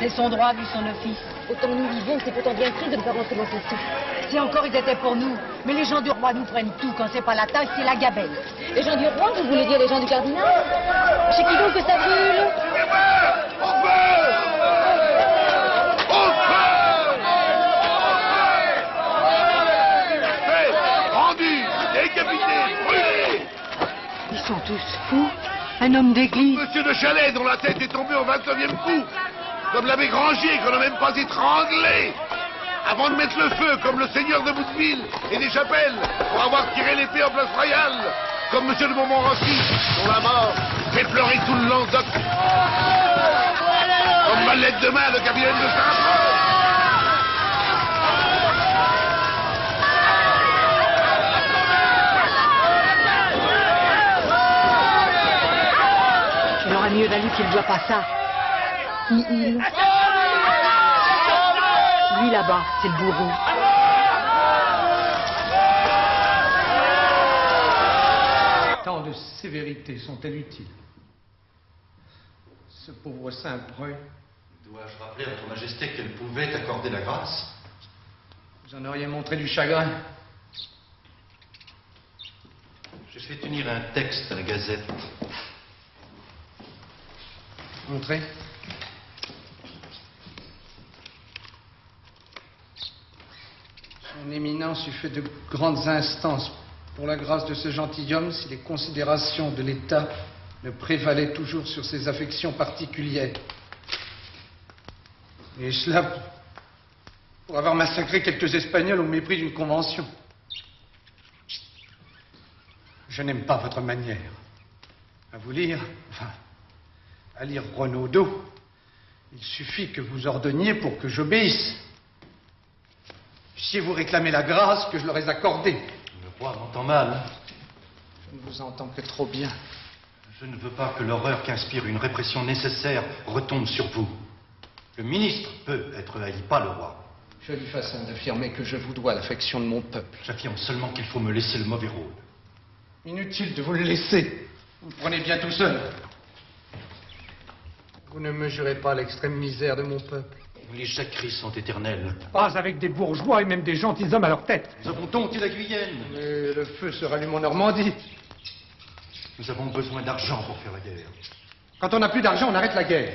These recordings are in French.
C'est son droit vu son office. Autant nous vivons, c'est pourtant bien triste de ne pas rentrer dans ce sou. Si encore ils étaient pour nous. Mais les gens du roi nous prennent tout. Quand c'est pas la taille, c'est la gabelle. Les gens du roi, vous voulez dire les gens du cardinal? Chez qui donc que ça brûle? Au feu! Au feu! Fait, rendu, décapité, brûlé! Ils sont tous fous. Un homme d'église. Monsieur de Chalais, dont la tête est tombée au 29e coup. Comme l'abbé Grangier, qu'on n'a même pas étranglé. Avant de mettre le feu, comme le seigneur de Bouteville et des Chapelles, pour avoir tiré l'épée en place royale. Comme monsieur de Montmorency, dont la mort fait pleurer tout le Languedoc. Comme Valette de Main, le capitaine de Saint-Paul. Il aurait mieux valu qu'il ne voit pas ça. Qui il? Lui là-bas, c'est le bourreau. Tant de sévérités sont-elles utiles? Ce pauvre Saint-Preux. Dois-je rappeler à votre majesté qu'elle pouvait accorder la grâce? Vous en auriez montré du chagrin. J'ai fait tenir un texte à la Gazette. Montrez. Son éminence eût fait de grandes instances pour la grâce de ce gentilhomme si les considérations de l'État ne prévalaient toujours sur ses affections particulières. Et cela pour avoir massacré quelques Espagnols au mépris d'une convention. Je n'aime pas votre manière. À vous lire, enfin, à lire Renaudot, il suffit que vous ordonniez pour que j'obéisse. Si vous réclamez la grâce que je leur ai accordée. Le roi m'entend mal. Je ne vous entends que trop bien. Je ne veux pas que l'horreur qu'inspire une répression nécessaire retombe sur vous. Le ministre peut être haï, pas le roi. Jolie façon d'affirmer que je vous dois l'affection de mon peuple. J'affirme seulement qu'il faut me laisser le mauvais rôle. Inutile de vous le laisser. Vous le prenez bien tout seul. Vous ne mesurez pas l'extrême misère de mon peuple. Les jacqueries sont éternelles. Pas avec des bourgeois et même des gentilshommes à leur tête. Nous avons dompté la Guyenne. Mais le feu se rallume en Normandie. Nous avons besoin d'argent pour faire la guerre. Quand on n'a plus d'argent, on arrête la guerre.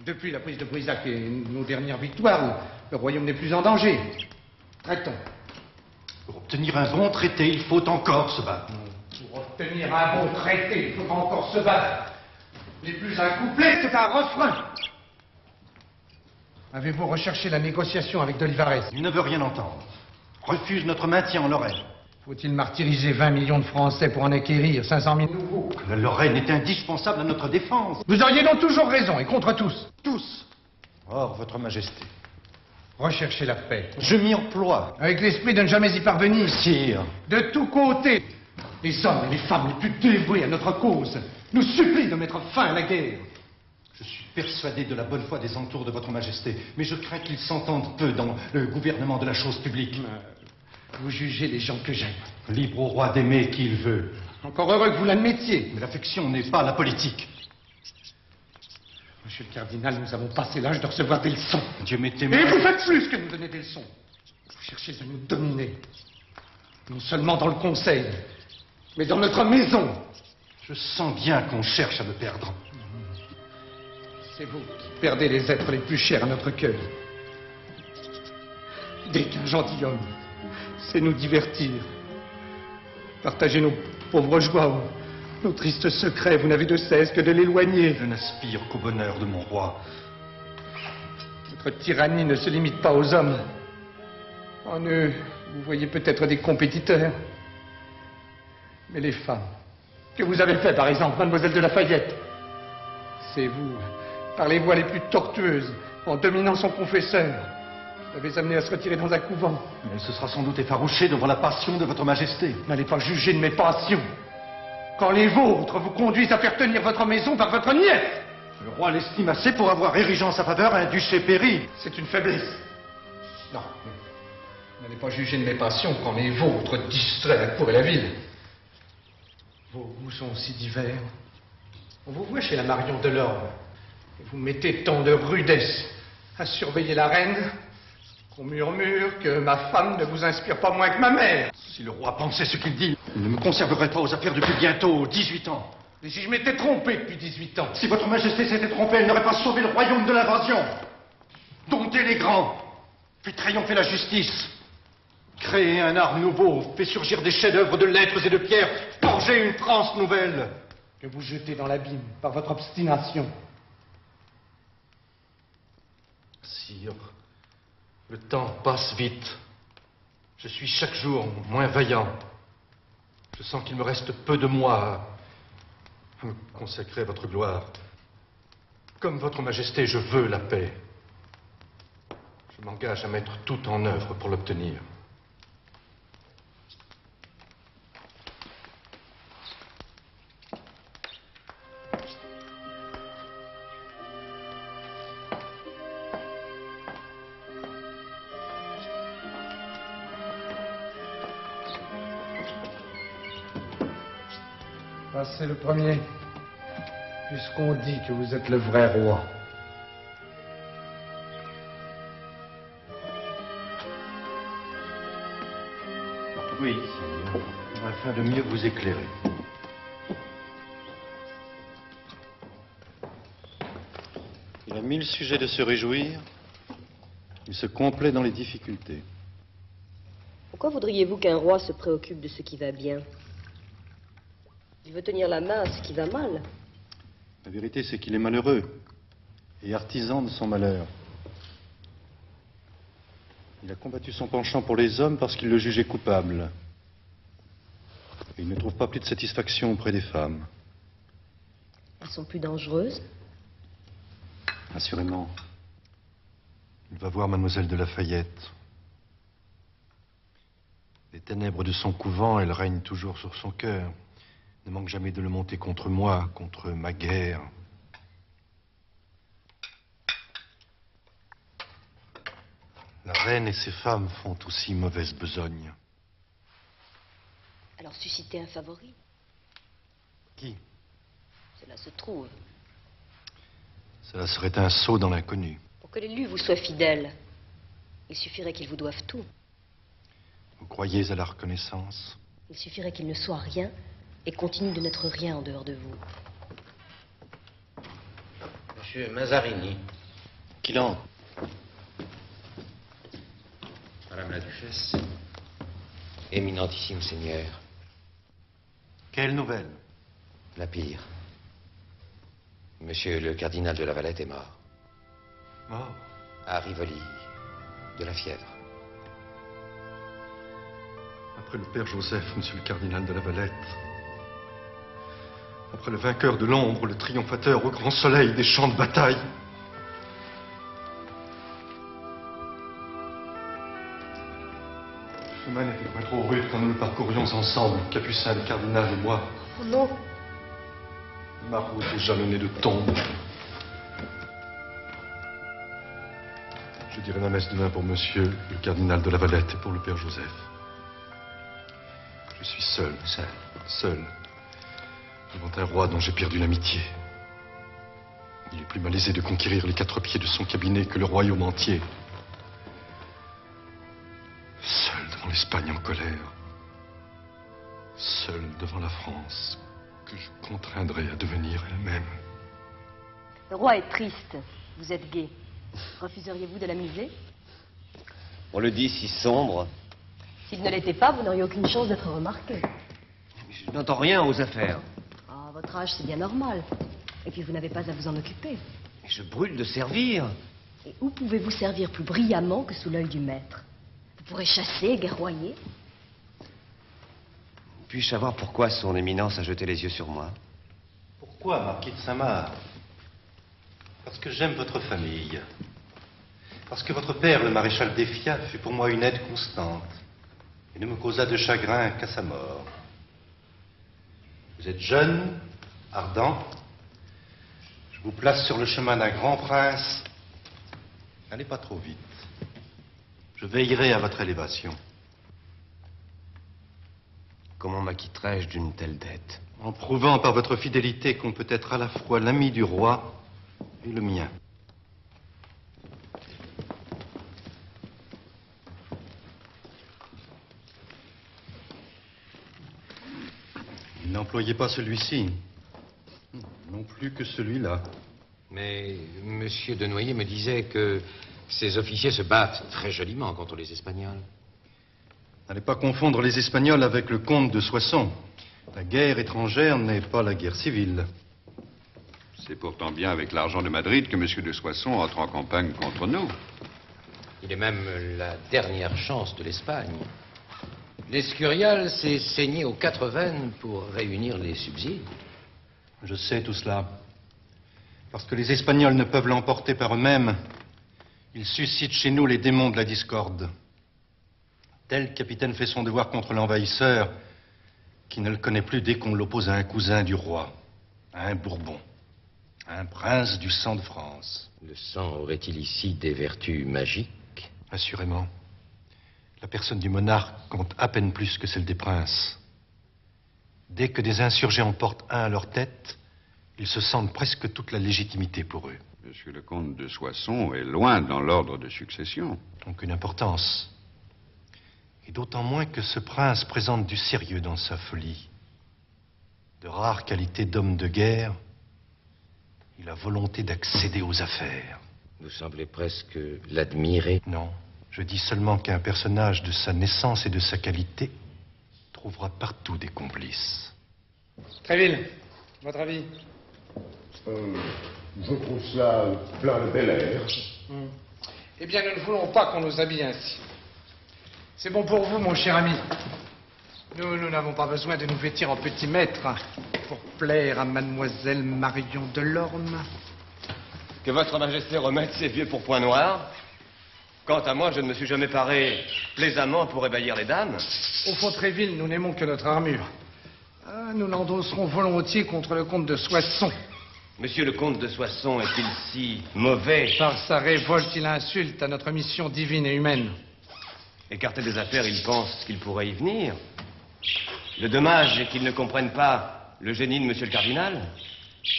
Depuis la prise de Brisac et nos dernières victoires, le royaume n'est plus en danger. Traitons. Pour obtenir un bon traité, il faut encore se battre. Pour obtenir un bon traité, il faudra encore se battre. Les plus un couplet, c'est un refrain. Avez-vous recherché la négociation avec d'Olivarez? Il ne veut rien entendre. Refuse notre maintien en Lorraine. Faut-il martyriser 20 millions de Français pour en acquérir 500 000 nouveaux? La Lorraine est indispensable à notre défense. Vous auriez donc toujours raison, et contre tous. Tous. Or, votre majesté. Recherchez la paix. Je m'y emploie. Avec l'esprit de ne jamais y parvenir. Sire. De tous côtés, les hommes et les femmes les plus dévoués à notre cause nous supplient de mettre fin à la guerre. Je suis persuadé de la bonne foi des entours de votre majesté, mais je crains qu'ils s'entendent peu dans le gouvernement de la chose publique. Vous jugez les gens que j'aime. Libre au roi d'aimer qui il veut. Encore heureux que vous l'admettiez. Mais l'affection n'est pas la politique. Monsieur le cardinal, nous avons passé l'âge de recevoir des leçons. Dieu m'est témoin. Et vous faites plus que nous donner des leçons. Vous cherchez à nous dominer. Non seulement dans le conseil, mais dans notre maison. Je sens bien qu'on cherche à me perdre. C'est vous qui perdez les êtres les plus chers à notre cœur. Dès qu'un gentilhomme sait nous divertir, partager nos pauvres joies ou nos tristes secrets, vous n'avez de cesse que de l'éloigner. Je n'aspire qu'au bonheur de mon roi. Votre tyrannie ne se limite pas aux hommes. En eux, vous voyez peut-être des compétiteurs. Mais les femmes, que vous avez fait par exemple, mademoiselle de Lafayette, c'est vous, par les voies les plus tortueuses, en dominant son confesseur, l'avez amené à se retirer dans un couvent. Elle se sera sans doute effarouchée devant la passion de votre majesté. N'allez pas juger de mes passions. Quand les vôtres vous conduisent à faire tenir votre maison par votre nièce. Le roi l'estime assez pour avoir érigé en sa faveur un duché péri. C'est une faiblesse. Non. N'allez pas juger de mes passions quand les vôtres distraient la cour et la ville. Vos goûts sont si divers. On vous voit chez la Marion Delorme. Et vous mettez tant de rudesse à surveiller la reine qu'on murmure que ma femme ne vous inspire pas moins que ma mère. Si le roi pensait ce qu'il dit, il ne me conserverait pas aux affaires depuis bientôt 18 ans. Et si je m'étais trompé depuis 18 ans? Si votre majesté s'était trompée, elle n'aurait pas sauvé le royaume de l'invasion. Dompté les grands, fait triompher la justice, créer un art nouveau, fait surgir des chefs-d'œuvre de lettres et de pierres, forger une France nouvelle. Que vous jetez dans l'abîme par votre obstination. Sire, le temps passe vite. Je suis chaque jour moins vaillant. Je sens qu'il me reste peu de mois à me consacrer à votre gloire. Comme votre majesté, je veux la paix. Je m'engage à mettre tout en œuvre pour l'obtenir. Passez le premier, puisqu'on dit que vous êtes le vrai roi. Oui, Seigneur, afin de mieux vous éclairer. Il a 1000 sujets de se réjouir. Il se complaît dans les difficultés. Pourquoi voudriez-vous qu'un roi se préoccupe de ce qui va bien? Il veut tenir la main à ce qui va mal. La vérité, c'est qu'il est malheureux et artisan de son malheur. Il a combattu son penchant pour les hommes parce qu'il le jugeait coupable. Et il ne trouve pas plus de satisfaction auprès des femmes. Elles sont plus dangereuses? Assurément. Il va voir Mademoiselle de Lafayette. Les ténèbres de son couvent, elles règnent toujours sur son cœur. Ne manque jamais de le monter contre moi, contre ma guerre. La reine et ses femmes font aussi mauvaise besogne. Alors suscitez un favori. Qui? Cela se trouve. Cela serait un saut dans l'inconnu. Pour que l'élu vous soit fidèle, il suffirait qu'il vous doive tout. Vous croyez à la reconnaissance? Il suffirait qu'il ne soit rien et continue de n'être rien en dehors de vous. Monsieur Mazarini. Qu'il entre. Madame la Duchesse. Éminentissime Seigneur. Quelle nouvelle? La pire. Monsieur le cardinal de la Valette est mort. Mort? À Rivoli, de la fièvre. Après le père Joseph, monsieur le cardinal de la Valette. Après le vainqueur de l'ombre, le triomphateur au grand soleil des champs de bataille. Le chemin n'était pas trop rude quand nous le parcourions ensemble, Capucin, le cardinal et moi. Oh non! Ma route est jalonnée de tombes. Je dirai ma messe demain pour monsieur le cardinal de la Valette et pour le père Joseph. Je suis seul. Seul. Devant un roi dont j'ai perdu l'amitié. Il est plus malaisé de conquérir les 4 pieds de son cabinet que le royaume entier. Seul devant l'Espagne en colère. Seul devant la France, que je contraindrai à devenir elle-même. Le roi est triste. Vous êtes gai. Refuseriez-vous de l'amuser? On le dit si sombre. S'il ne l'était pas, vous n'auriez aucune chance d'être remarqué. Je n'entends rien aux affaires. À votre âge, c'est bien normal. Et puis, vous n'avez pas à vous en occuper. Je brûle de servir. Et où pouvez-vous servir plus brillamment que sous l'œil du maître? Vous pourrez chasser, guerroyer. Puis-je savoir pourquoi son éminence a jeté les yeux sur moi? Pourquoi, marquis de Saint-Marc? Parce que j'aime votre famille. Parce que votre père, le maréchal d'Effiat, fut pour moi une aide constante. Et ne me causa de chagrin qu'à sa mort. Vous êtes jeune, ardent. Je vous place sur le chemin d'un grand prince. N'allez pas trop vite. Je veillerai à votre élévation. Comment m'acquitterai-je d'une telle dette? En prouvant par votre fidélité qu'on peut être à la fois l'ami du roi et le mien. N'employez pas celui-ci. Non plus que celui-là. Mais Monsieur de Noyer me disait que ces officiers se battent très joliment contre les Espagnols. N'allez pas confondre les Espagnols avec le comte de Soissons. La guerre étrangère n'est pas la guerre civile. C'est pourtant bien avec l'argent de Madrid que M. de Soissons entre en campagne contre nous. Il est même la dernière chance de l'Espagne. L'Escurial s'est saigné aux 4 veines pour réunir les subsides. Je sais tout cela. Parce que les Espagnols ne peuvent l'emporter par eux-mêmes, ils suscitent chez nous les démons de la discorde. Tel capitaine fait son devoir contre l'envahisseur, qui ne le connaît plus dès qu'on l'oppose à un cousin du roi, à un Bourbon, à un prince du sang de France. Le sang aurait-il ici des vertus magiques? Assurément. La personne du monarque compte à peine plus que celle des princes. Dès que des insurgés en portent un à leur tête, ils se sentent presque toute la légitimité pour eux. Monsieur le comte de Soissons est loin dans l'ordre de succession. Donc une importance. Et d'autant moins que ce prince présente du sérieux dans sa folie. De rares qualités d'homme de guerre et la volonté d'accéder aux affaires. Vous semblez presque l'admirer. Non, je dis seulement qu'un personnage de sa naissance et de sa qualité trouvera partout des complices. Tréville, votre avis? Je trouve cela plein de bel air. Eh bien, nous ne voulons pas qu'on nous habille ainsi. C'est bon pour vous, mon cher ami. Nous n'avons pas besoin de nous vêtir en petit maître pour plaire à mademoiselle Marion Delorme. Que votre majesté remette ses vieux pourpoints noirs. Quant à moi, je ne me suis jamais paré plaisamment pour ébahir les dames. Au fond, Tréville, nous n'aimons que notre armure. Ah, nous l'endosserons volontiers contre le comte de Soissons. Monsieur le comte de Soissons est-il si mauvais? Par sa révolte, il insulte à notre mission divine et humaine. Écarté des affaires, il pense qu'il pourrait y venir. Le dommage est qu'il ne comprenne pas le génie de monsieur le cardinal.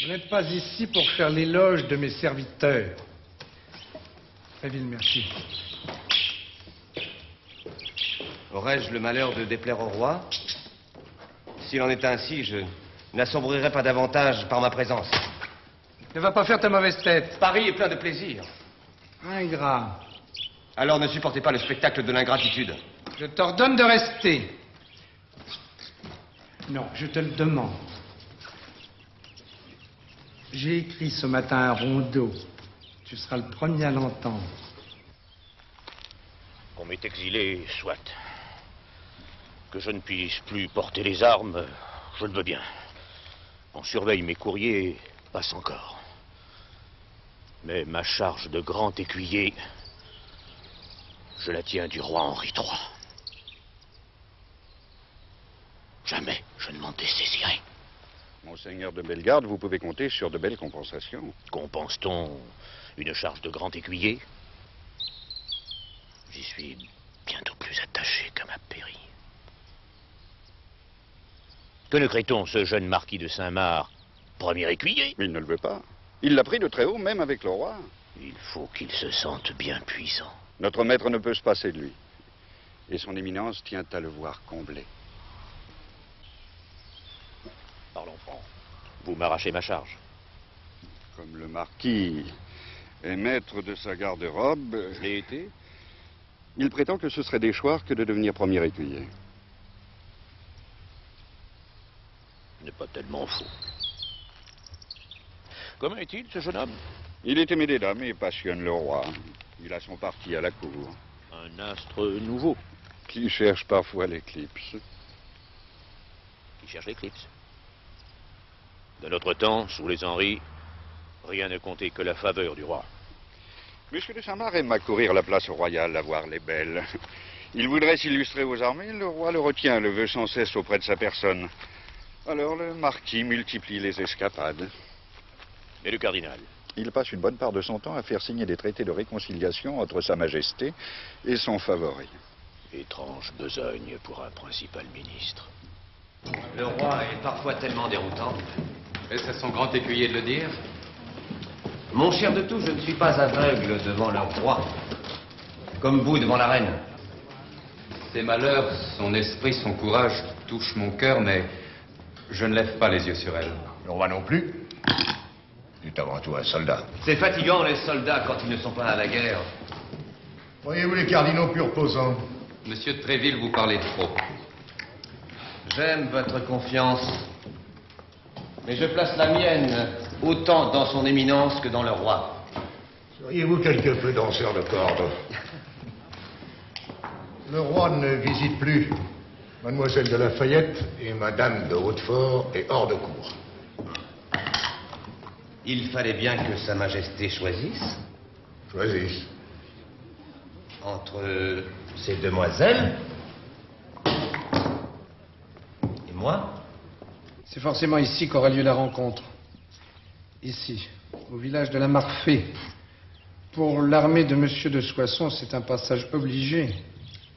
Vous n'êtes pas ici pour faire l'éloge de mes serviteurs. Tréville, merci. Aurais-je le malheur de déplaire au roi? S'il en est ainsi, je n'assombrirai pas davantage par ma présence. Ne va pas faire ta mauvaise tête. Paris est plein de plaisir. Ingrat. Alors ne supportez pas le spectacle de l'ingratitude. Je t'ordonne de rester. Non, je te le demande. J'ai écrit ce matin un rondeau. Tu seras le premier à l'entendre. Qu'on m'ait exilé, soit. Que je ne puisse plus porter les armes, je le veux bien. On surveille mes courriers, passe encore. Mais ma charge de grand écuyer, je la tiens du roi Henri III. Jamais je ne m'en dessaisirai. Monseigneur de Bellegarde, vous pouvez compter sur de belles compensations. Compense-t-on une charge de grand écuyer? J'y suis bientôt plus attaché qu'à ma pairie. Que ne crée-t-on, ce jeune marquis de Saint-Marc, premier écuyer? Mais il ne le veut pas. Il l'a pris de très haut, même avec le roi. Il faut qu'il se sente bien puissant. Notre maître ne peut se passer de lui. Et son éminence tient à le voir comblé. Parlons franc. Vous m'arrachez ma charge. Comme le marquis est maître de sa garde-robe... Je l'ai été. Il prétend que ce serait déchoir que de devenir premier écuyer. Ce n'est pas tellement faux. Comment est-il, ce jeune homme? Il est aimé des dames et passionne le roi. Il a son parti à la cour. Un astre nouveau. Qui cherche parfois l'éclipse. Qui cherche l'éclipse. De notre temps, sous les Henri, rien ne comptait que la faveur du roi. Monsieur de Saint-Marc aime à courir la place royale à voir les belles. Il voudrait s'illustrer aux armées, le roi le retient, le veut sans cesse auprès de sa personne. Alors le marquis multiplie les escapades. Et le cardinal? Il passe une bonne part de son temps à faire signer des traités de réconciliation entre Sa Majesté et son favori. Étrange besogne pour un principal ministre. Le roi est parfois tellement déroutant. Est-ce à son grand écuyer de le dire? Mon cher de tout, je ne suis pas aveugle devant le roi. Comme vous devant la reine. Ses malheurs, son esprit, son courage touchent mon cœur, mais je ne lève pas les yeux sur elle. Le roi non plus. C'est avant tout un soldat. C'est fatigant, les soldats, quand ils ne sont pas à la guerre. Voyez-vous les cardinaux plus reposants? Monsieur de Tréville, vous parlez trop. J'aime votre confiance. Mais je place la mienne autant dans son éminence que dans le roi. Seriez-vous quelque peu danseur de corde? Le roi ne visite plus Mademoiselle de Lafayette et Madame de Hautefort est hors de cour. Il fallait bien que Sa Majesté choisisse. Choisisse. Entre ces demoiselles et moi. C'est forcément ici qu'aura lieu la rencontre. Ici, au village de la Marfée. Pour l'armée de Monsieur de Soissons, c'est un passage obligé.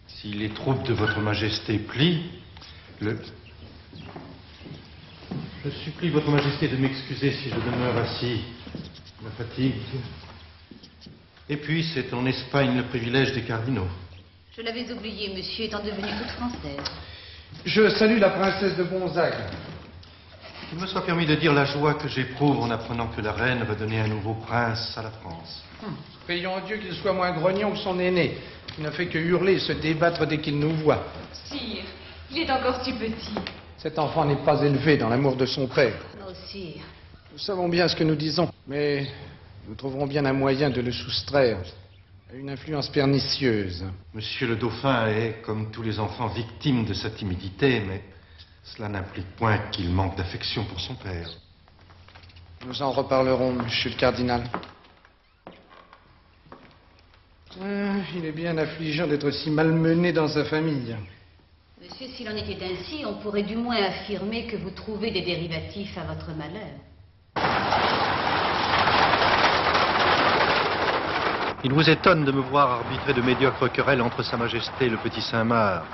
Si les troupes de votre Majesté plient, Je supplie votre Majesté de m'excuser si je demeure assis. La fatigue. Et puis, c'est en Espagne le privilège des cardinaux. Je l'avais oublié, monsieur, étant devenue toute française. Je salue la princesse de Gonzague. Qu'il me soit permis de dire la joie que j'éprouve en apprenant que la reine va donner un nouveau prince à la France. Prions Dieu qu'il soit moins grognon que son aîné. Il ne fait que hurler et se débattre dès qu'il nous voit. Sire, il est encore si petit. Cet enfant n'est pas élevé dans l'amour de son père. Oh, sire. Nous savons bien ce que nous disons, mais nous trouverons bien un moyen de le soustraire à une influence pernicieuse. Monsieur le Dauphin est, comme tous les enfants, victime de sa timidité, mais cela n'implique point qu'il manque d'affection pour son père. Nous en reparlerons, monsieur le cardinal. Il est bien affligeant d'être si malmené dans sa famille. Monsieur, s'il en était ainsi, on pourrait du moins affirmer que vous trouvez des dérivatifs à votre malheur. Il vous étonne de me voir arbitrer de médiocres querelles entre Sa Majesté et le petit Saint-Marc.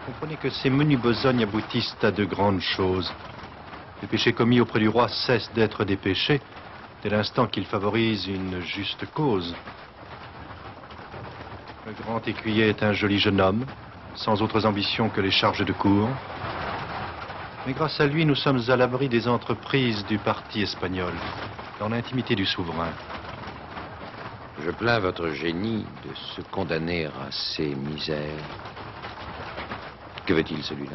Comprenez que ces menues besognes aboutissent à de grandes choses. Les péchés commis auprès du roi cessent d'être des péchés dès l'instant qu'ils favorisent une juste cause. Le grand écuyer est un joli jeune homme, sans autres ambitions que les charges de cour. Mais grâce à lui, nous sommes à l'abri des entreprises du parti espagnol, dans l'intimité du souverain. Je plains votre génie de se condamner à ces misères. Que veut-il, celui-là?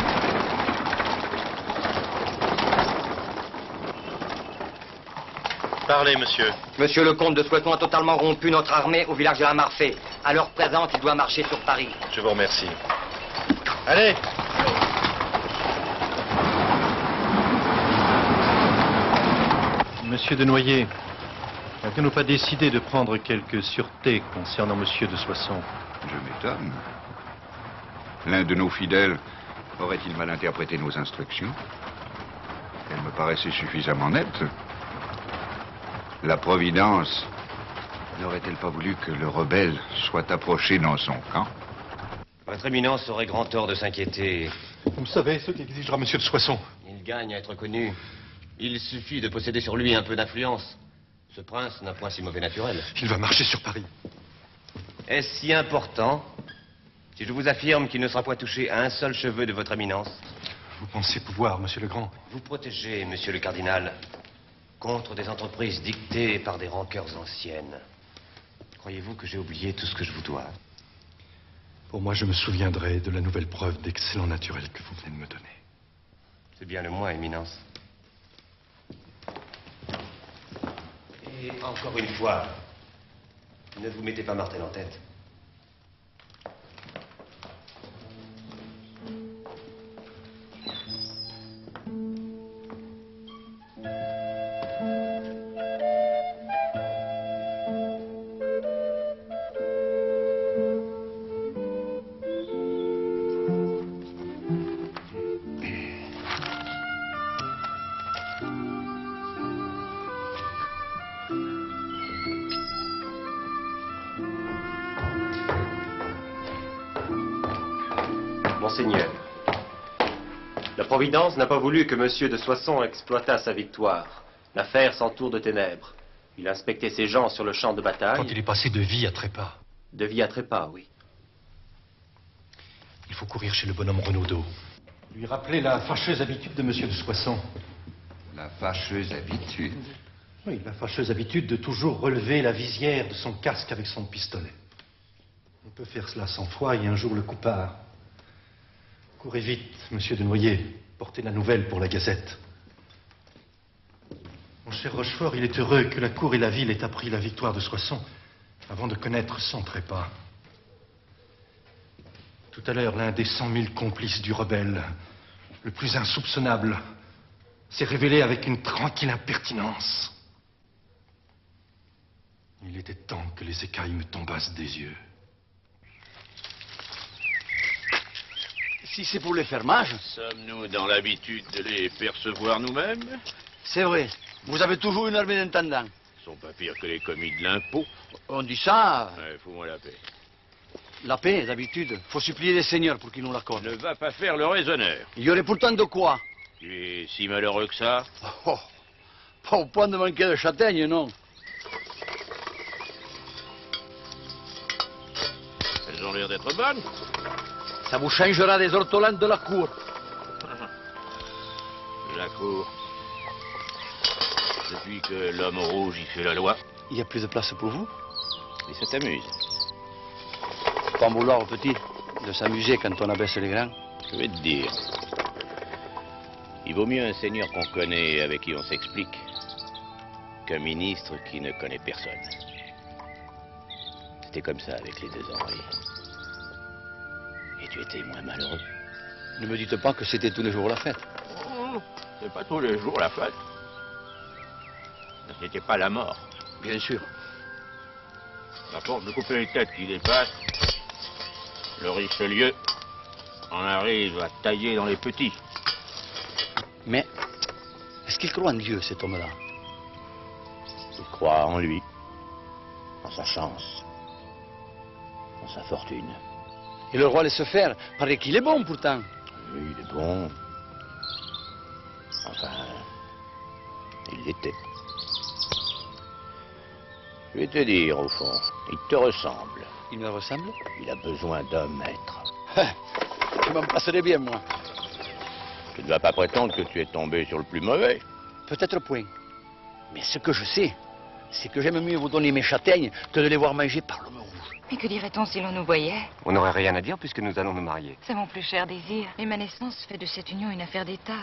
Parlez, monsieur. Monsieur le comte de Soissons a totalement rompu notre armée au village de la Marfée. À l'heure présente, il doit marcher sur Paris. Je vous remercie. Allez! Monsieur de Noyer, n'avons-nous pas décidé de prendre quelques sûretés concernant Monsieur de Soissons? Je m'étonne. L'un de nos fidèles aurait-il mal interprété nos instructions? Elles me paraissaient suffisamment nettes. La Providence n'aurait-elle pas voulu que le rebelle soit approché dans son camp? Votre éminence aurait grand tort de s'inquiéter. Vous savez ce qu'exigera Monsieur de Soissons. Il gagne à être connu. Il suffit de posséder sur lui un peu d'influence. Ce prince n'a point si mauvais naturel. Il va marcher sur Paris. Est-ce si important si je vous affirme qu'il ne sera point touché à un seul cheveu de votre éminence? Vous pensez pouvoir, Monsieur le Grand? Vous protégez, Monsieur le Cardinal, contre des entreprises dictées par des rancœurs anciennes. Croyez-vous que j'ai oublié tout ce que je vous dois? Pour moi, je me souviendrai de la nouvelle preuve d'excellent naturel que vous venez de me donner. C'est bien le moins, éminence. Et encore une fois, ne vous mettez pas Martel en tête. Monseigneur, La Providence n'a pas voulu que Monsieur de Soissons exploitât sa victoire. L'affaire s'entoure de ténèbres. Il a inspecté ses gens sur le champ de bataille. Quand il est passé de vie à trépas. De vie à trépas, oui. Il faut courir chez le bonhomme Renaudot. Lui rappeler la fâcheuse habitude de Monsieur de Soissons. La fâcheuse habitude? Oui, la fâcheuse habitude de toujours relever la visière de son casque avec son pistolet. On peut faire cela 100 fois et un jour le coup part. Courez vite, Monsieur de Noyer. Portez la nouvelle pour la Gazette. Mon cher Rochefort, il est heureux que la cour et la ville aient appris la victoire de Soissons avant de connaître son trépas. Tout à l'heure, l'un des 100 000 complices du rebelle, le plus insoupçonnable, s'est révélé avec une tranquille impertinence. Il était temps que les écailles me tombassent des yeux. Si c'est pour les fermages... Sommes-nous dans l'habitude de les percevoir nous-mêmes? C'est vrai. Vous avez toujours une armée d'intendants. Ils sont pas pires que les commis de l'impôt. On dit ça... Ouais, fous-moi la paix. La paix, d'habitude. Faut supplier les seigneurs pour qu'ils nous l'accordent. Ne va pas faire le raisonneur. Il y aurait pourtant de quoi. Tu es si malheureux que ça? Oh, pas au point de manquer de châtaignes, non. Elles ont l'air d'être bonnes. Ça vous changera des ortolans de la cour. La cour. Depuis que l'homme rouge y fait la loi. Il y a plus de place pour vous? Et ça t'amuse. Faut pas en vouloir aux petits de s'amuser quand on abaisse les grands. Je vais te dire. Il vaut mieux un seigneur qu'on connaît et avec qui on s'explique qu'un ministre qui ne connaît personne. C'était comme ça avec les deux Henri. Et tu étais moins malheureux. Ne me dites pas que c'était tous les jours la fête. Oh, c'est pas tous les jours la fête. Ce n'était pas la mort. Bien sûr. À force de couper les têtes qui dépassent, le Richelieu en arrive à tailler dans les petits. Mais est-ce qu'il croit en Dieu, cet homme-là? Il croit en lui, en sa chance, en sa fortune. Et le roi laisse faire. Paraît qu'il est bon, pourtant. Oui, il est bon. Enfin, il l'était. Je vais te dire, au fond, il te ressemble. Il me ressemble? Il a besoin d'un maître. Je m'en passerais bien, moi. Tu ne vas pas prétendre que tu es tombé sur le plus mauvais. Peut-être point. Mais ce que je sais, c'est que j'aime mieux vous donner mes châtaignes que de les voir manger par l'homme rouge. Mais que dirait-on si l'on nous voyait? On n'aurait rien à dire puisque nous allons nous marier. C'est mon plus cher désir. Mais ma naissance fait de cette union une affaire d'État.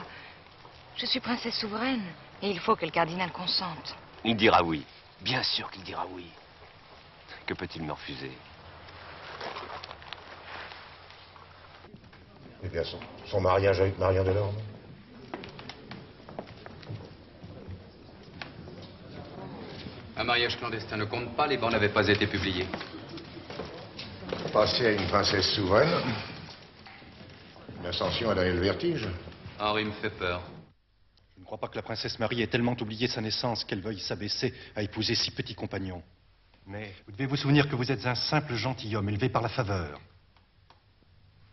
Je suis princesse souveraine et il faut que le cardinal consente. Il dira oui. Bien sûr qu'il dira oui. Que peut-il me refuser? Eh bien, son mariage avec Maria Delorme. Un mariage clandestin ne compte pas, les bancs n'avaient pas été publiés. Passer à une princesse souveraine. L'ascension a donné le vertige. Henri me fait peur. Je ne crois pas que la princesse Marie ait tellement oublié sa naissance qu'elle veuille s'abaisser à épouser si petit compagnon. Mais vous devez vous souvenir que vous êtes un simple gentilhomme élevé par la faveur.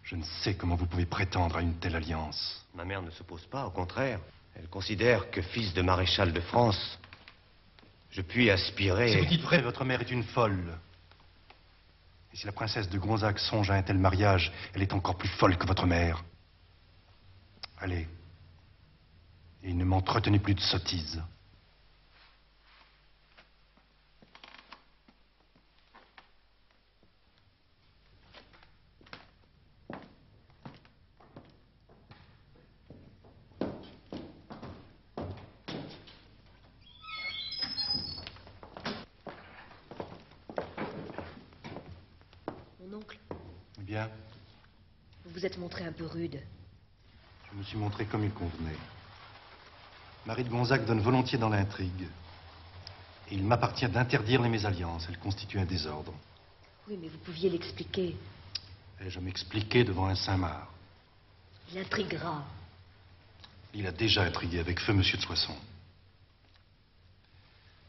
Je ne sais comment vous pouvez prétendre à une telle alliance. Ma mère ne s'oppose pas, au contraire. Elle considère que, fils de maréchal de France, je puis aspirer... Si vous dites vrai, votre mère est une folle. Et si la princesse de Gonzague songe à un tel mariage, elle est encore plus folle que votre mère. Allez. Et ne m'entretenez plus de sottises. Mon oncle, Eh bien, vous vous êtes montré un peu rude. je me suis montré comme il convenait. Marie de Gonzague donne volontiers dans l'intrigue. Et il m'appartient d'interdire les mésalliances. Elles constituent un désordre. Oui, mais vous pouviez l'expliquer. Ai-je à m'expliquer devant un Saint-Marc? Il intriguera. Il a déjà intrigué avec feu Monsieur de Soissons.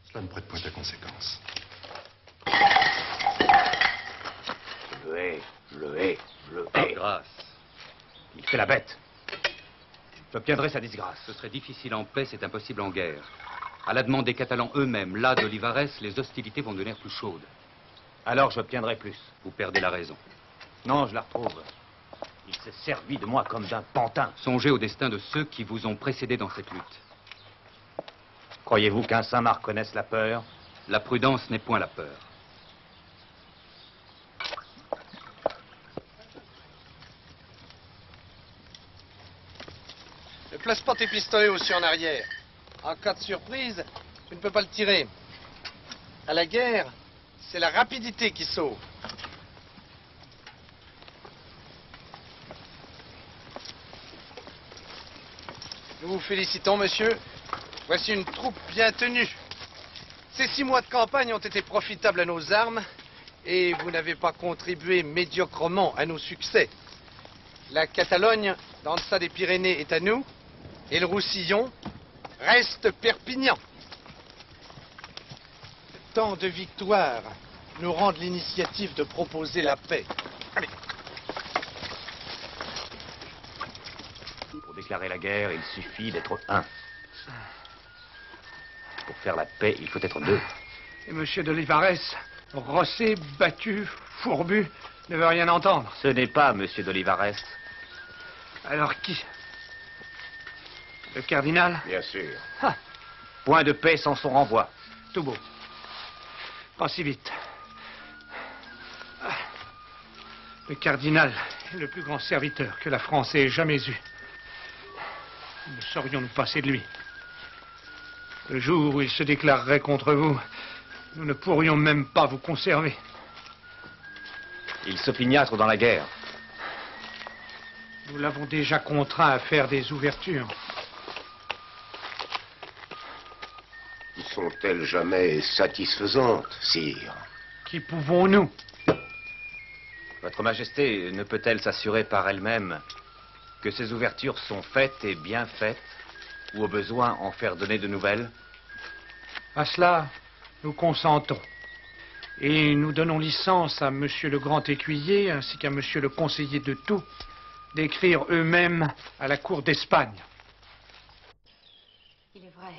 Cela ne prête point à conséquence. Je le hais, je le hais, je le hais. Grâce. Il fait la bête. J'obtiendrai sa disgrâce. Ce serait difficile en paix, c'est impossible en guerre. À la demande des Catalans eux-mêmes, là d'Olivares, les hostilités vont devenir plus chaudes. Alors j'obtiendrai plus. Vous perdez la raison. Non, je la retrouve. Il s'est servi de moi comme d'un pantin. Songez au destin de ceux qui vous ont précédé dans cette lutte. Croyez-vous qu'un Saint-Marc connaisse la peur? La prudence n'est point la peur. Ne place pas tes pistolets aussi en arrière. En cas de surprise, tu ne peux pas le tirer. À la guerre, c'est la rapidité qui sauve. Nous vous félicitons, monsieur. Voici une troupe bien tenue. Ces 6 mois de campagne ont été profitables à nos armes et vous n'avez pas contribué médiocrement à nos succès. La Catalogne, dans le deçà des Pyrénées, est à nous et le Roussillon reste Perpignan. Tant de victoires nous rendent l'initiative de proposer la paix. Allez. Pour déclarer la guerre, il suffit d'être un. Pour faire la paix, il faut être deux. Et monsieur d'Olivares, rossé, battu, fourbu, ne veut rien entendre. Ce n'est pas monsieur d'Olivares. Alors qui? Le cardinal? Bien sûr. Ah, Point de paix sans son renvoi. tout beau. Pas si vite. Ah. Le cardinal est le plus grand serviteur que la France ait jamais eu. Nous ne saurions nous passer de lui. Le jour où il se déclarerait contre vous, nous ne pourrions même pas vous conserver. Il s'opiniâtre dans la guerre. Nous l'avons déjà contraint à faire des ouvertures. Sont-elles jamais satisfaisantes, sire? Qui pouvons-nous? Votre Majesté ne peut-elle s'assurer par elle-même que ces ouvertures sont faites et bien faites, ou au besoin en faire donner de nouvelles? À cela, nous consentons. Et nous donnons licence à monsieur le grand écuyer ainsi qu'à monsieur le conseiller de tout d'écrire eux-mêmes à la cour d'Espagne. Il est vrai.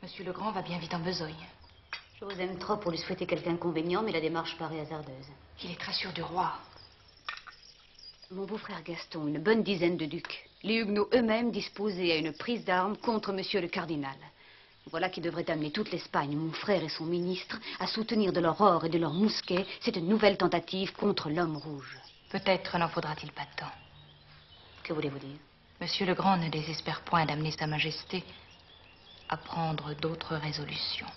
Monsieur le Grand va bien vite en besogne. Je vous aime trop pour lui souhaiter quelque inconvénient, mais la démarche paraît hasardeuse. Il est très sûr du roi. Mon beau-frère Gaston, une bonne dizaine de ducs. Les Huguenots eux-mêmes disposés à une prise d'armes contre monsieur le cardinal. Voilà qui devrait amener toute l'Espagne, mon frère et son ministre, à soutenir de leur or et de leurs mousquets cette nouvelle tentative contre l'homme rouge. Peut-être n'en faudra-t-il pas de temps. Que voulez-vous dire? Monsieur le Grand ne désespère point d'amener Sa Majesté à prendre d'autres résolutions.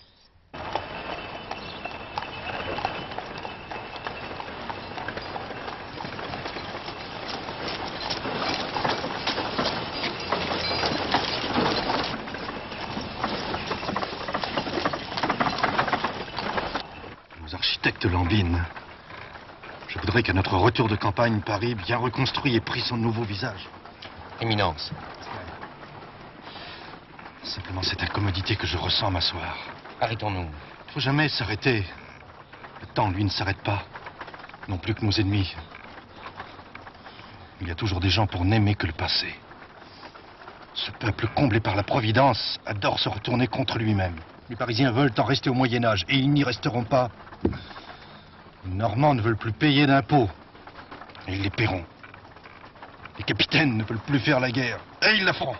Architecte Lambine, je voudrais qu'à notre retour de campagne, Paris, bien reconstruit, ait pris son nouveau visage. Éminence. Simplement cette incommodité que je ressens m'asseoir. Arrêtons-nous. Il ne faut jamais s'arrêter. Le temps, lui, ne s'arrête pas. Non plus que nos ennemis. Il y a toujours des gens pour n'aimer que le passé. Ce peuple comblé par la Providence adore se retourner contre lui-même. Les Parisiens veulent en rester au Moyen-Âge, et ils n'y resteront pas. Les Normands ne veulent plus payer d'impôts, et ils les paieront. Les capitaines ne veulent plus faire la guerre, et ils la feront.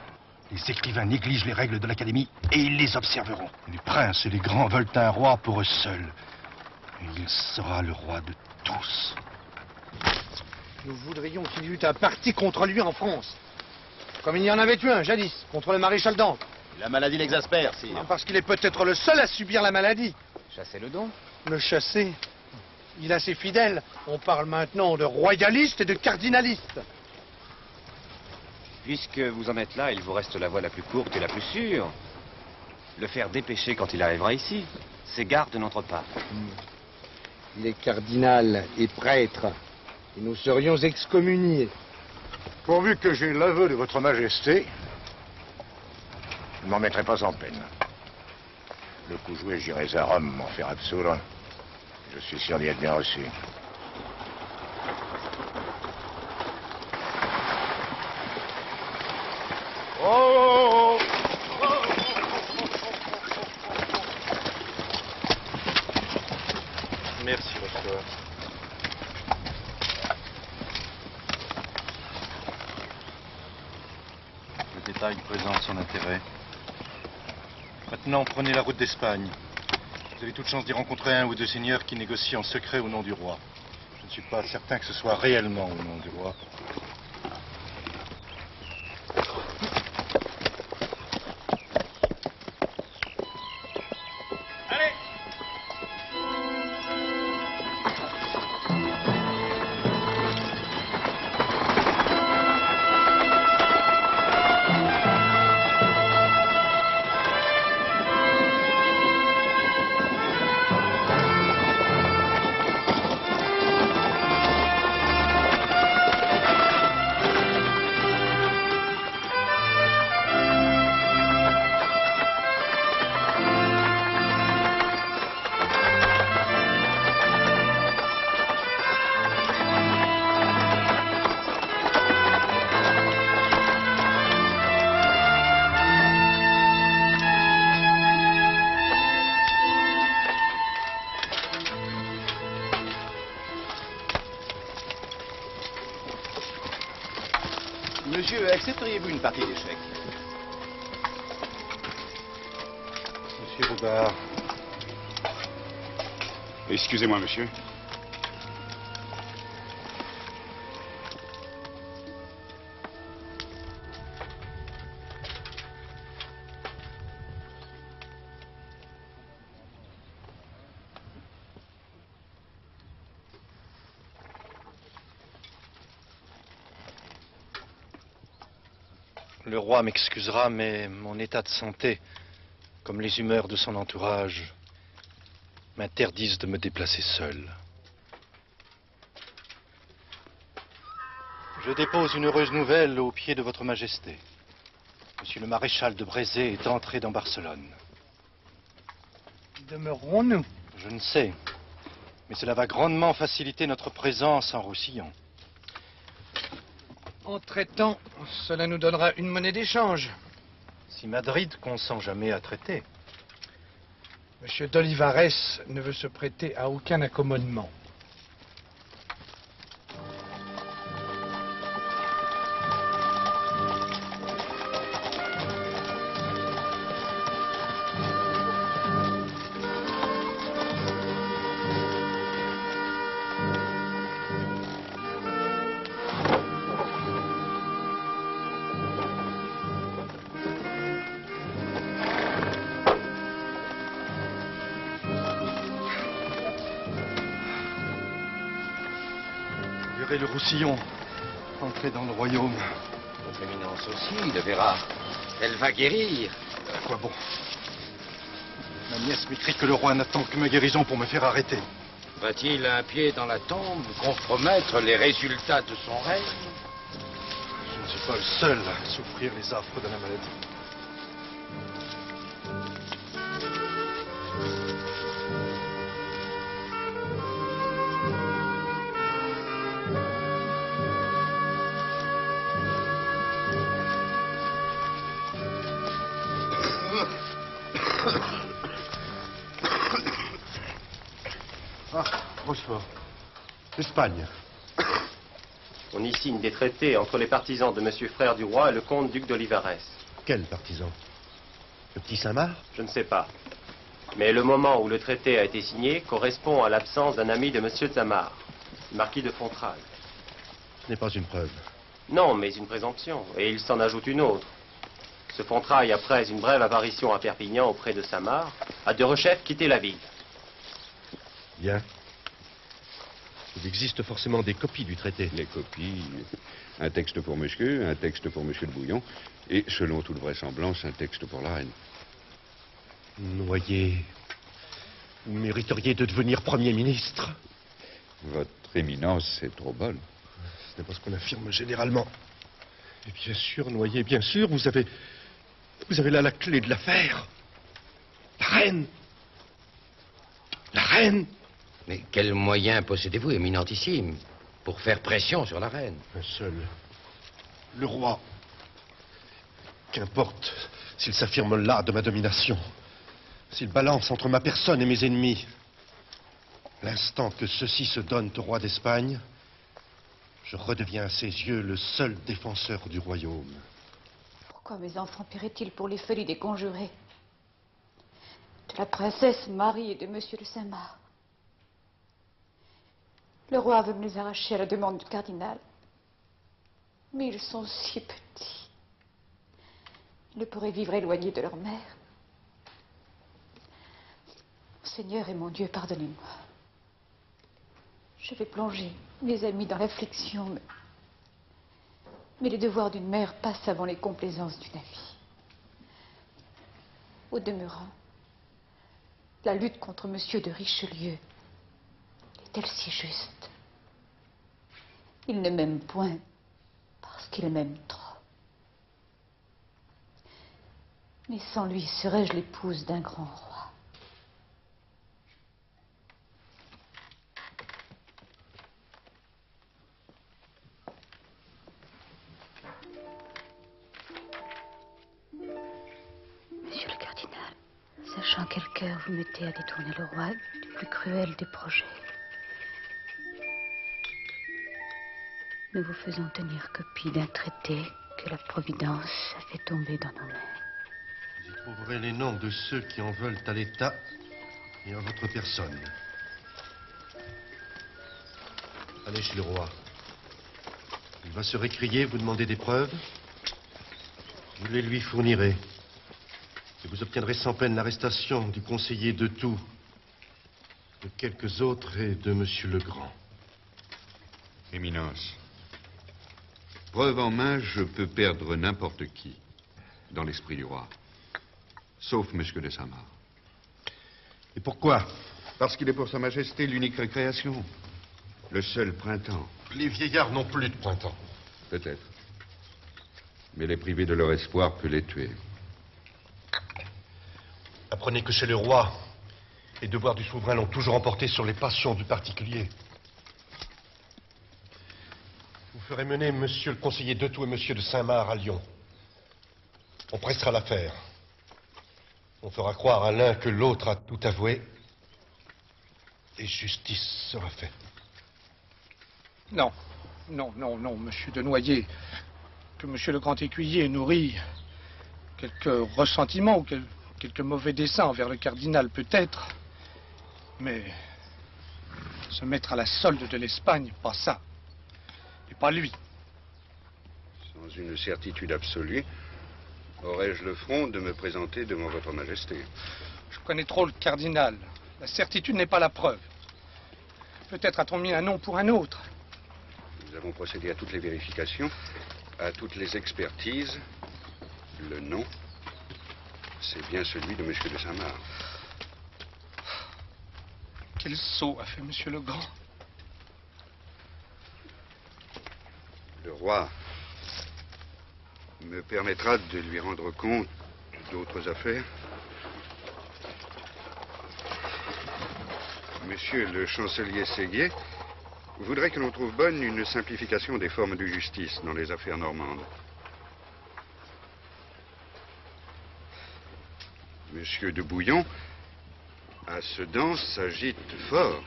Les écrivains négligent les règles de l'Académie, et ils les observeront. Les princes et les grands veulent un roi pour eux seuls, et il sera le roi de tous. Nous voudrions qu'il y eût un parti contre lui en France. Comme il y en avait eu un, jadis, contre le maréchal d'Ancre. La maladie l'exaspère, sire. Non, parce qu'il est peut-être le seul à subir la maladie. Chassez-le donc. Le chasser. Il a ses fidèles. On parle maintenant de royalistes et de cardinalistes. Puisque vous en êtes là, il vous reste la voie la plus courte et la plus sûre. Le faire dépêcher quand il arrivera ici. Ses gardes n'entrent pas. Il est cardinal et prêtre. Et nous serions excommuniés. Pourvu que j'ai l'aveu de votre majesté, je ne m'en mettrai pas en peine. Le coup joué, j'irai à Rome m'en faire absoudre. Je suis sûr d'y être bien reçu. Merci, Rochefort. Le détail présente son intérêt. Maintenant, prenez la route d'Espagne. Vous avez toute chance d'y rencontrer un ou deux seigneurs qui négocient en secret au nom du roi. Je ne suis pas certain que ce soit réellement au nom du roi. Monsieur, accepteriez-vous une partie d'échecs? Monsieur Bouvard. Excusez-moi, monsieur. Le roi m'excusera, mais mon état de santé, comme les humeurs de son entourage, m'interdisent de me déplacer seul. Je dépose une heureuse nouvelle aux pieds de votre majesté. Monsieur le maréchal de Brézé est entré dans Barcelone. Demeurons-nous? Je ne sais, mais cela va grandement faciliter notre présence en Roussillon. En traitant, cela nous donnera une monnaie d'échange. Si Madrid consent jamais à traiter. Monsieur d'Olivares ne veut se prêter à aucun accommodement. Le Roussillon, entrer dans le royaume. Votre éminence aussi le verra. Elle va guérir. À quoi bon? Ma nièce m'écrit que le roi n'attend que ma guérison pour me faire arrêter. Va-t-il un pied dans la tombe compromettre les résultats de son règne? Je ne suis pas le seul à souffrir les affres de la maladie. Rochefort. Espagne. On y signe des traités entre les partisans de Monsieur Frère du Roi et le comte duc d'Olivares. Quel partisan? Le petit Saint-Marc? Je ne sais pas. Mais le moment où le traité a été signé correspond à l'absence d'un ami de Monsieur Zamar, le marquis de Fontrailles. Ce n'est pas une preuve. Non, mais une présomption. Et il s'en ajoute une autre. Ce Fontrailles, après une brève apparition à Perpignan auprès de Samar, a de rechef quitté la ville. Bien. Il existe forcément des copies du traité. Les copies, un texte pour monsieur, un texte pour monsieur de Bouillon, et selon toute vraisemblance, un texte pour la reine. Noyer, vous mériteriez de devenir Premier ministre. Votre éminence est trop bonne. Ce n'est pas ce qu'on affirme généralement. Et bien sûr, Noyer, bien sûr, vous avez là la clé de l'affaire. La reine. La reine. Mais quels moyens possédez-vous, éminentissime, pour faire pression sur la reine? Un seul. Le roi. Qu'importe s'il s'affirme là de ma domination, s'il balance entre ma personne et mes ennemis. L'instant que ceux-ci se donnent au roi d'Espagne, je redeviens à ses yeux le seul défenseur du royaume. Pourquoi mes enfants paieraient-ils pour les folies des conjurés? De la princesse Marie et de monsieur de Saint-Marc. Le roi veut me les arracher à la demande du cardinal. Mais ils sont si petits. Ils ne pourraient vivre éloignés de leur mère. Seigneur et mon Dieu, pardonnez-moi. Je vais plonger mes amis dans l'affliction, mais les devoirs d'une mère passent avant les complaisances d'une amie. Au demeurant, la lutte contre monsieur de Richelieu est-elle si juste? Il ne m'aime point parce qu'il m'aime trop. Mais sans lui, serais-je l'épouse d'un grand roi? Monsieur le cardinal, sachant quel cœur vous mettez à détourner le roi du plus cruel des projets, nous vous faisons tenir copie d'un traité que la Providence a fait tomber dans nos mains. Vous y trouverez les noms de ceux qui en veulent à l'État et à votre personne. Allez chez le roi. Il va se récrier, vous demander des preuves. Vous les lui fournirez. Et vous obtiendrez sans peine l'arrestation du conseiller de Tout, de quelques autres et de monsieur le Grand. Éminence, preuve en main, je peux perdre n'importe qui dans l'esprit du roi, sauf monsieur de Saint-Marc. Et pourquoi? Parce qu'il est pour Sa Majesté l'unique récréation, le seul printemps. Les vieillards n'ont plus de printemps. Peut-être. Mais les priver de leur espoir peut les tuer. Apprenez que chez le roi, les devoirs du souverain l'ont toujours emporté sur les passions du particulier. Vous ferez mener monsieur le conseiller de Tout et monsieur de Saint-Marc à Lyon. On pressera l'affaire. On fera croire à l'un que l'autre a tout avoué. Et justice sera faite. Non, non, non, non, monsieur de Noyer. Que monsieur le grand écuyer nourrit quelques ressentiments ou quelques mauvais desseins envers le cardinal, peut-être. Mais se mettre à la solde de l'Espagne, pas ça. Et pas lui. Sans une certitude absolue, aurais-je le front de me présenter devant votre majesté? Je connais trop le cardinal. La certitude n'est pas la preuve. Peut-être a-t-on mis un nom pour un autre. Nous avons procédé à toutes les vérifications, à toutes les expertises. Le nom, c'est bien celui de monsieur de Saint-Marc. Quel sot a fait monsieur le Grand? Le roi me permettra de lui rendre compte d'autres affaires. Monsieur le chancelier Séguier voudrait que l'on trouve bonne une simplification des formes de justice dans les affaires normandes. Monsieur de Bouillon, à Sedan, s'agite fort.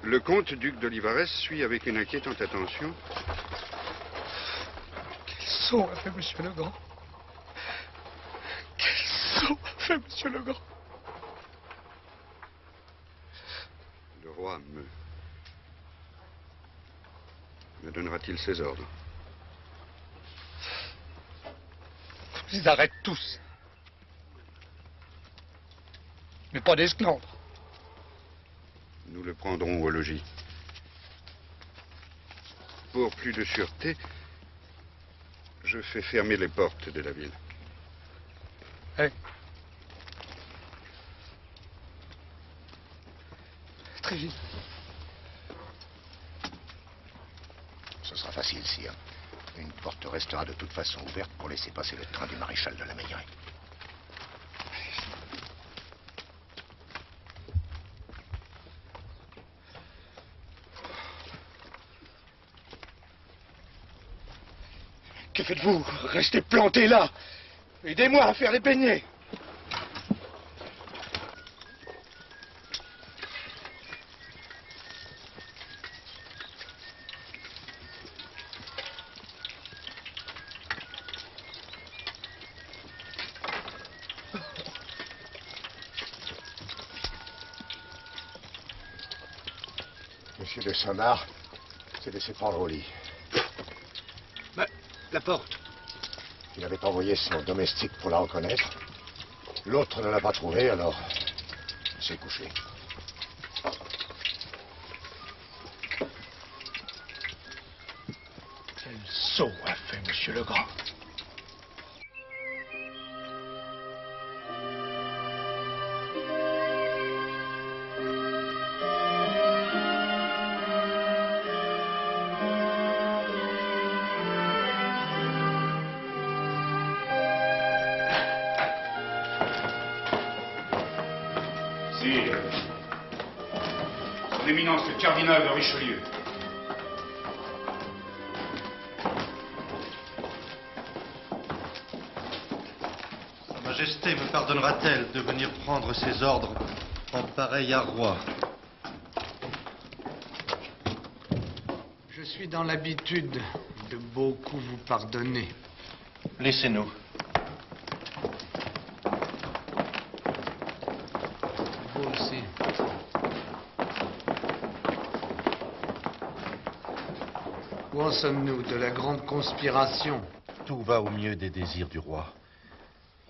Le comte duc d'Olivares suit avec une inquiétante attention. Quel sot a fait monsieur le Grand? Quel sot a fait monsieur le Grand? Le roi me donnera-t-il ses ordres? Je les arrête tous. Mais pas d'esclandre. Nous le prendrons au logis. Pour plus de sûreté, je fais fermer les portes de la ville. Hey. Très vite. Ce sera facile, sire. Une porte restera de toute façon ouverte pour laisser passer le train du maréchal de la Meilleraie. Que faites-vous? Restez planté là. Aidez-moi à faire les beignets. Monsieur de Saint-Marc s'est laissé prendre au lit. Mais, la porte. Il avait envoyé son domestique pour la reconnaître. L'autre ne l'a pas trouvée, alors il s'est couché. Quel sot a fait Monsieur Legrand. Sire, son éminence le cardinal de Richelieu. Sa Majesté me pardonnera-t-elle de venir prendre ses ordres en pareil arroi? Je suis dans l'habitude de beaucoup vous pardonner. Laissez-nous. Vous aussi. Où en sommes-nous de la grande conspiration? Tout va au mieux des désirs du roi.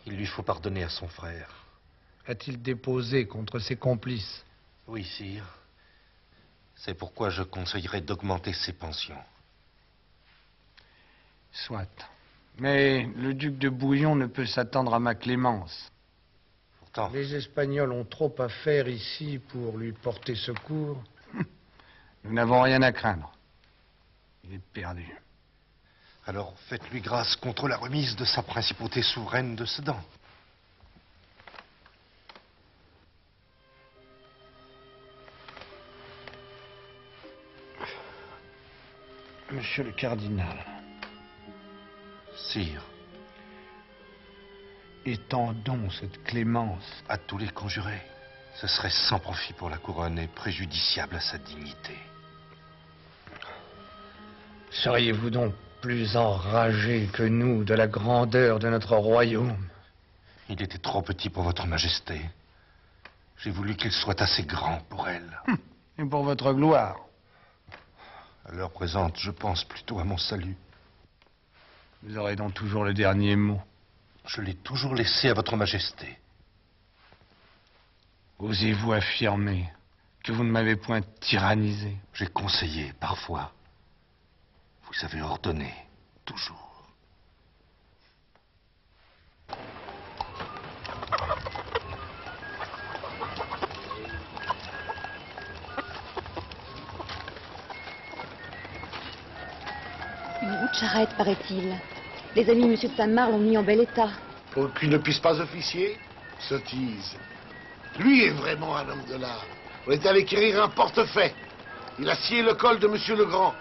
Il lui faut pardonner à son frère. A-t-il déposé contre ses complices? Oui, sire. C'est pourquoi je conseillerais d'augmenter ses pensions. Soit. Mais le duc de Bouillon ne peut s'attendre à ma clémence. Pourtant... Les Espagnols ont trop à faire ici pour lui porter secours. Nous n'avons rien à craindre. Il est perdu. Alors faites-lui grâce contre la remise de sa principauté souveraine de Sedan. Monsieur le cardinal. Sire. Étendons cette clémence. À tous les conjurés. Ce serait sans profit pour la couronne et préjudiciable à sa dignité. Seriez-vous donc plus enragé que nous de la grandeur de notre royaume? Il était trop petit pour votre majesté. J'ai voulu qu'il soit assez grand pour elle. Et pour votre gloire? À l'heure présente, je pense plutôt à mon salut. Vous aurez donc toujours le dernier mot. Je l'ai toujours laissé à votre majesté. Osez-vous affirmer que vous ne m'avez point tyrannisé? J'ai conseillé, parfois. Vous avez ordonné, toujours. Une route charrette, paraît-il. Les amis de M. de Saint-Marc l'ont mis en bel état. Pour qu'il ne puisse pas officier? Sottise. Lui est vraiment un homme de l'art. On est allé quérir un portefeuille. Il a scié le col de M. Legrand.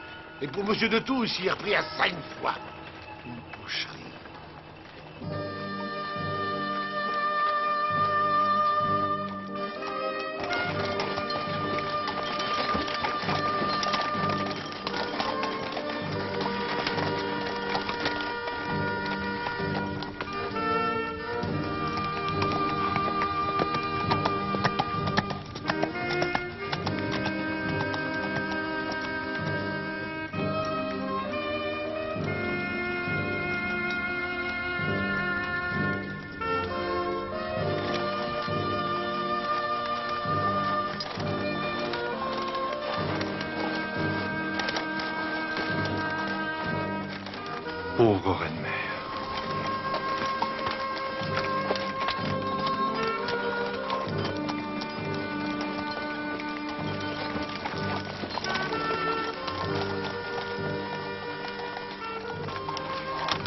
Et pour M. de Toulouse, il a repris à 5 fois. Une boucherie. Pauvre reine-mère.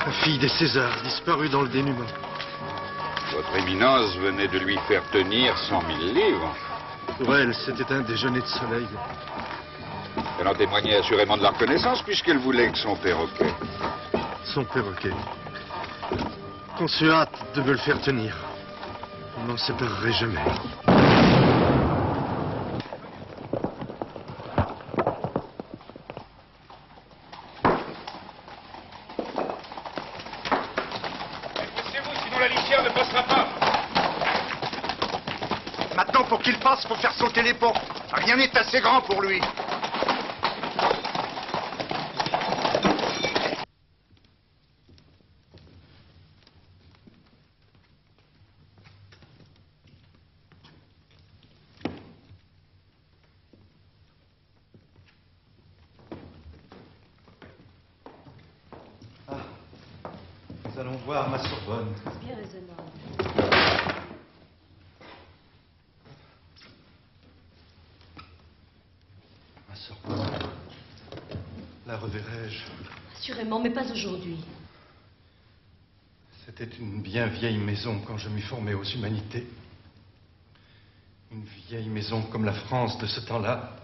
La fille des Césars, disparue dans le dénuement. Votre éminence venait de lui faire tenir 100 000 livres. Pour elle, c'était un déjeuner de soleil. Elle en témoignait assurément de la reconnaissance puisqu'elle voulait que son perroquet. Son perroquet. Qu'on se hâte de me le faire tenir. On n'en séparerait jamais. Poussez-vous, sinon la litière ne passera pas. Maintenant, pour qu'il passe, faut faire sauter les ponts. Rien n'est assez grand pour lui. Nous allons voir ma Sorbonne. Bien raisonnable. Ma Sorbonne. La reverrai-je? Assurément, mais pas aujourd'hui. C'était une bien vieille maison quand je m'y formais aux humanités. Une vieille maison comme la France de ce temps-là.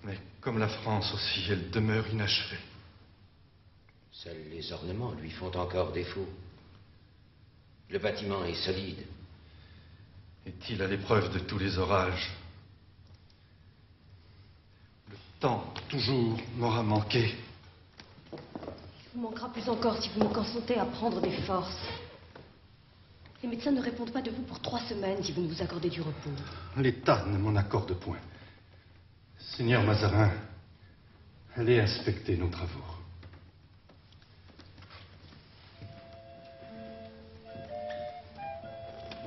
Mais comme la France aussi, elle demeure inachevée. Seuls les ornements lui font encore défaut. Le bâtiment est solide. Est-il à l'épreuve de tous les orages? Le temps, toujours, m'aura manqué. Il vous manquera plus encore si vous me consentez à prendre des forces. Les médecins ne répondent pas de vous pour 3 semaines si vous ne vous accordez du repos. L'État ne m'en accorde point. Seigneur Mazarin, allez inspecter nos travaux.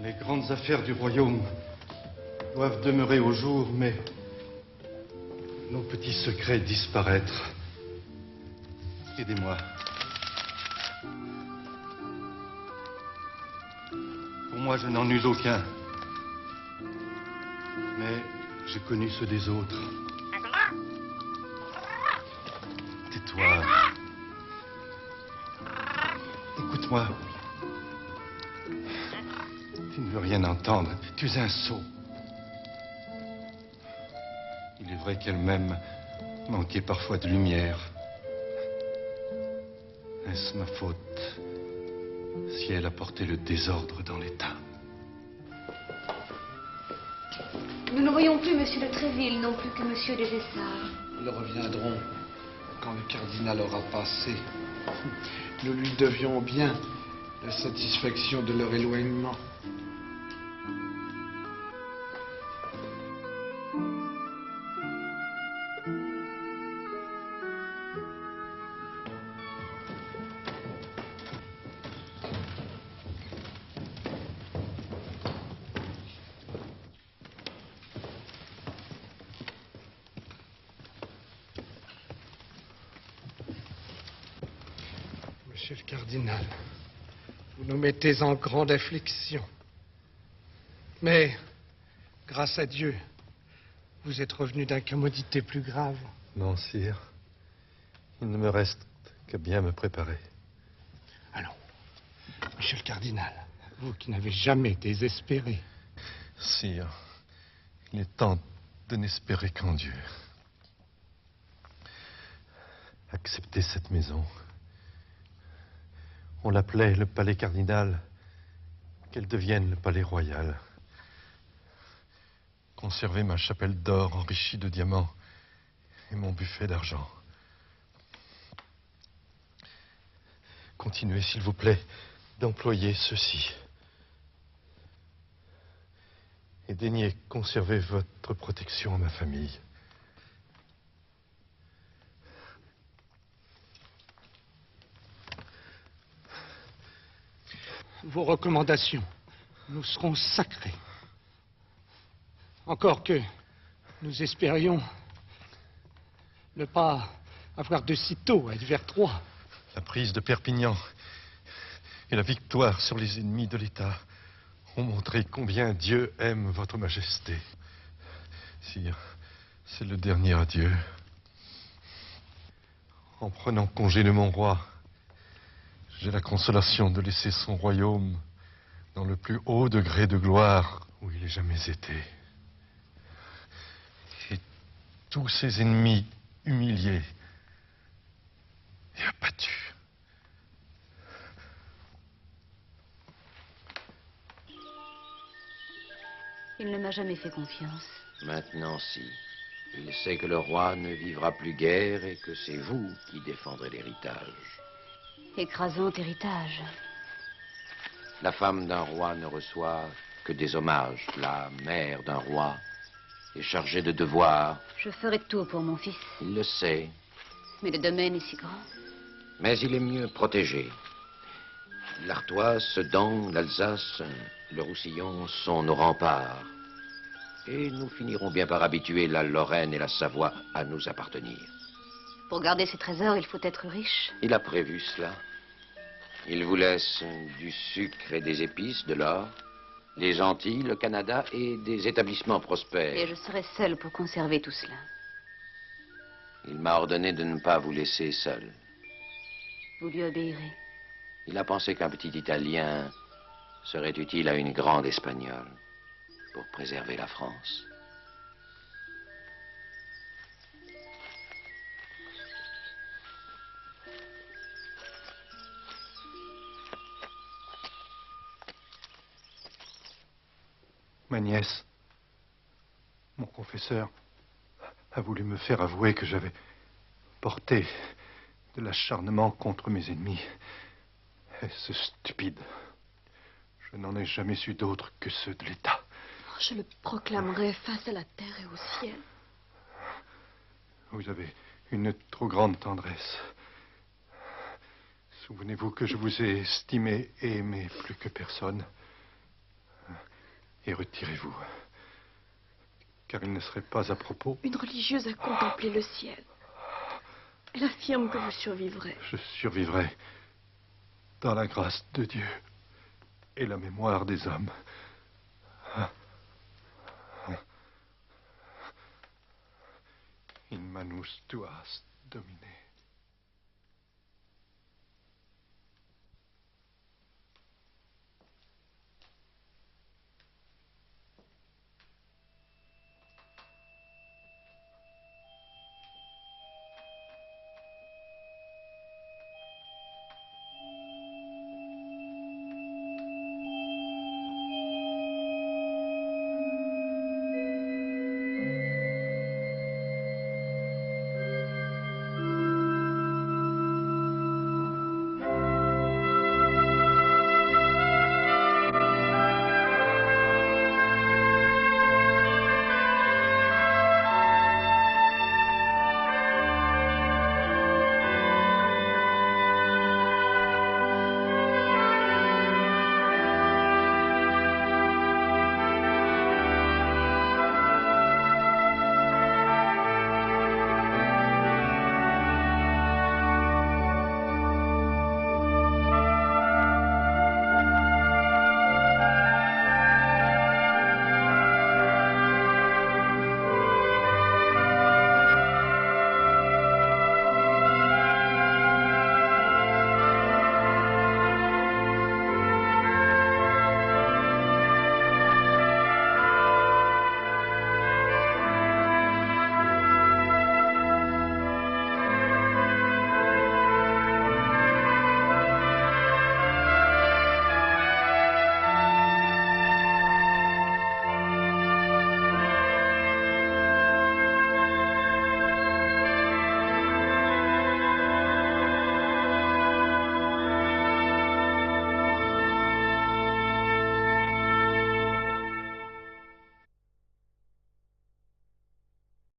Les grandes affaires du royaume doivent demeurer au jour, mais nos petits secrets disparaître. Aidez-moi. Pour moi, je n'en eus aucun. Mais j'ai connu ceux des autres. Tais-toi. Écoute-moi. Tu ne veux rien entendre. Tu es un sot. Il est vrai qu'elle-même manquait parfois de lumière. Est-ce ma faute si elle a porté le désordre dans l'État? Nous ne voyons plus Monsieur de Tréville, non plus que Monsieur des Essarts. Ils reviendront quand le cardinal aura passé. Nous lui devions bien la satisfaction de leur éloignement. Monsieur le cardinal, vous nous mettez en grande affliction. Mais, grâce à Dieu, vous êtes revenu d'incommodité plus grave. Non, sire. Il ne me reste qu'à bien me préparer. Allons, monsieur le cardinal, vous qui n'avez jamais désespéré. Sire, il est temps de n'espérer qu'en Dieu. Acceptez cette maison. On l'appelait le palais cardinal, qu'elle devienne le palais royal. Conservez ma chapelle d'or enrichie de diamants et mon buffet d'argent. Continuez, s'il vous plaît, d'employer ceci. Et daignez conserver votre protection à ma famille. Vos recommandations nous seront sacrées. Encore que nous espérions ne pas avoir de sitôt à être vers Troyes. La prise de Perpignan et la victoire sur les ennemis de l'État ont montré combien Dieu aime votre majesté. Sire, c'est le dernier adieu. En prenant congé de mon roi, j'ai la consolation de laisser son royaume dans le plus haut degré de gloire où il ait jamais été. Et tous ses ennemis humiliés et abattus. Il ne m'a jamais fait confiance. Maintenant, si. Il sait que le roi ne vivra plus guère et que c'est vous qui défendrez l'héritage. Écrasant héritage. La femme d'un roi ne reçoit que des hommages. La mère d'un roi est chargée de devoirs. Je ferai tout pour mon fils. Il le sait. Mais le domaine est si grand. Mais il est mieux protégé. L'Artois, Sedan, l'Alsace, le Roussillon sont nos remparts. Et nous finirons bien par habituer la Lorraine et la Savoie à nous appartenir. Pour garder ses trésors, il faut être riche. Il a prévu cela. Il vous laisse du sucre et des épices, de l'or, les Antilles, le Canada et des établissements prospères. Et je serai seule pour conserver tout cela. Il m'a ordonné de ne pas vous laisser seul. Vous lui obéirez. Il a pensé qu'un petit Italien serait utile à une grande Espagnole pour préserver la France. Ma nièce, mon confesseur, a voulu me faire avouer que j'avais porté de l'acharnement contre mes ennemis. Est-ce stupide? Je n'en ai jamais su d'autres que ceux de l'État. Je le proclamerai face à la terre et au ciel. Vous avez une trop grande tendresse. Souvenez-vous que je vous ai estimé et aimé plus que personne. Et retirez-vous, car il ne serait pas à propos. Une religieuse a contemplé le ciel. Elle affirme que vous survivrez. Je survivrai dans la grâce de Dieu et la mémoire des hommes. In manus tuas, Domine.